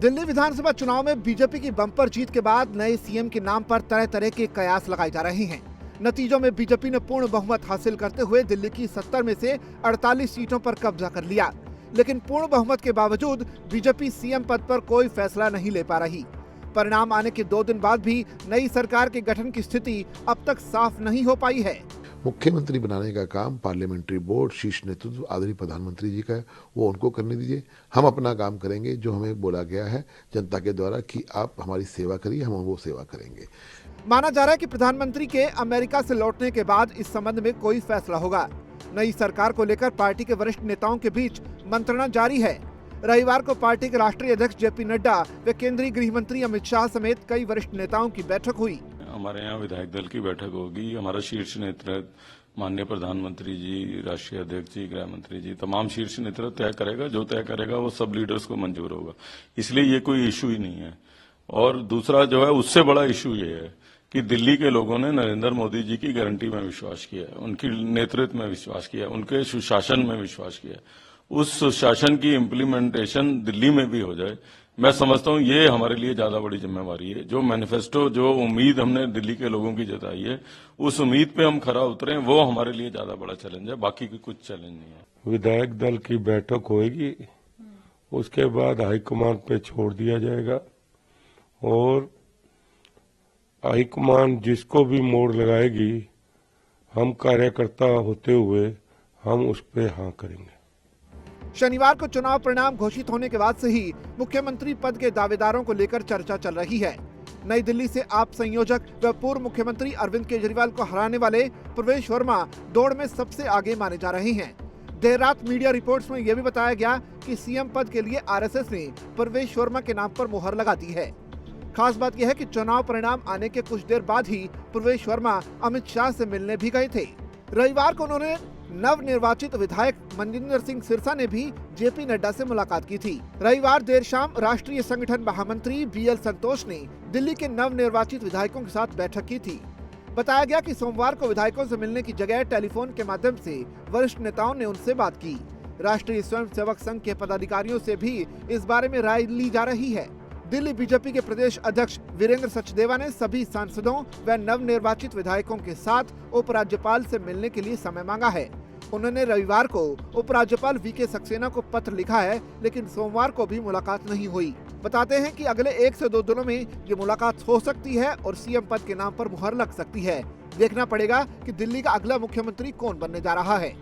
दिल्ली विधानसभा चुनाव में बीजेपी की बम्पर जीत के बाद नए सीएम के नाम पर तरह तरह के कयास लगाए जा रहे हैं। नतीजों में बीजेपी ने पूर्ण बहुमत हासिल करते हुए दिल्ली की 70 में से 48 सीटों पर कब्जा कर लिया, लेकिन पूर्ण बहुमत के बावजूद बीजेपी सीएम पद पर कोई फैसला नहीं ले पा रही। परिणाम आने के 2 दिन बाद भी नई सरकार के गठन की स्थिति अब तक साफ नहीं हो पाई है। मुख्यमंत्री बनाने का काम पार्लियामेंट्री बोर्ड, शीर्ष नेतृत्व आदरणीय प्रधानमंत्री जी का है, वो उनको करने दीजिए। हम अपना काम करेंगे जो हमें बोला गया है जनता के द्वारा कि आप हमारी सेवा करिए, हम वो सेवा करेंगे। माना जा रहा है कि प्रधानमंत्री के अमेरिका से लौटने के बाद इस संबंध में कोई फैसला होगा। नई सरकार को लेकर पार्टी के वरिष्ठ नेताओं के बीच मंत्रणा जारी है। रविवार को पार्टी के राष्ट्रीय अध्यक्ष जेपी नड्डा व केंद्रीय गृह मंत्री अमित शाह समेत कई वरिष्ठ नेताओं की बैठक हुई। हमारे यहाँ विधायक दल की बैठक होगी। हमारा शीर्ष नेतृत्व माननीय प्रधानमंत्री जी, राष्ट्रीय अध्यक्ष जी, गृह मंत्री जी, तमाम शीर्ष नेतृत्व तय करेगा। जो तय करेगा वो सब लीडर्स को मंजूर होगा, इसलिए ये कोई इशू ही नहीं है। और दूसरा जो है उससे बड़ा इशू ये है कि दिल्ली के लोगों ने नरेंद्र मोदी जी की गारंटी में विश्वास किया है, उनकी नेतृत्व में विश्वास किया, उनके सुशासन में विश्वास किया। उस सुशासन की इम्प्लीमेंटेशन दिल्ली में भी हो जाए, मैं समझता हूं ये हमारे लिए ज्यादा बड़ी जिम्मेवारी है। जो मैनिफेस्टो, जो उम्मीद हमने दिल्ली के लोगों की जताई है, उस उम्मीद पे हम खरा उतरे, वो हमारे लिए ज्यादा बड़ा चैलेंज है, बाकी की कुछ चैलेंज नहीं है। विधायक दल की बैठक होगी, उसके बाद हाईकमान पे छोड़ दिया जाएगा और हाईकमान जिसको भी मोड़ लगाएगी, हम कार्यकर्ता होते हुए हम उस पे हाँ करेंगे। शनिवार को चुनाव परिणाम घोषित होने के बाद से ही मुख्यमंत्री पद के दावेदारों को लेकर चर्चा चल रही है। नई दिल्ली से आप संयोजक व पूर्व मुख्यमंत्री अरविंद केजरीवाल को हराने वाले प्रवेश वर्मा दौड़ में सबसे आगे माने जा रहे हैं। देर रात मीडिया रिपोर्ट्स में यह भी बताया गया कि सीएम पद के लिए आरएसएस ने प्रवेश वर्मा के नाम पर मुहर लगा दी है। खास बात यह है कि चुनाव परिणाम आने के कुछ देर बाद ही प्रवेश वर्मा अमित शाह से मिलने भी गए थे। रविवार को उन्होंने नवनिर्वाचित विधायक मनजिंदर सिंह सिरसा ने भी जेपी नड्डा से मुलाकात की थी। रविवार देर शाम राष्ट्रीय संगठन महामंत्री बीएल संतोष ने दिल्ली के नवनिर्वाचित विधायकों के साथ बैठक की थी। बताया गया कि सोमवार को विधायकों से मिलने की जगह टेलीफोन के माध्यम से वरिष्ठ नेताओं ने उनसे बात की। राष्ट्रीय स्वयंसेवक संघ के पदाधिकारियों से भी इस बारे में राय ली जा रही है। दिल्ली बीजेपी के प्रदेश अध्यक्ष वीरेंद्र सचदेवा ने सभी सांसदों व नवनिर्वाचित विधायकों के साथ उपराज्यपाल से मिलने के लिए समय मांगा है। उन्होंने रविवार को उपराज्यपाल वीके सक्सेना को पत्र लिखा है, लेकिन सोमवार को भी मुलाकात नहीं हुई। बताते हैं कि अगले 1 से 2 दिनों में ये मुलाकात हो सकती है और सीएम पद के नाम पर मुहर लग सकती है। देखना पड़ेगा कि दिल्ली का अगला मुख्यमंत्री कौन बनने जा रहा है।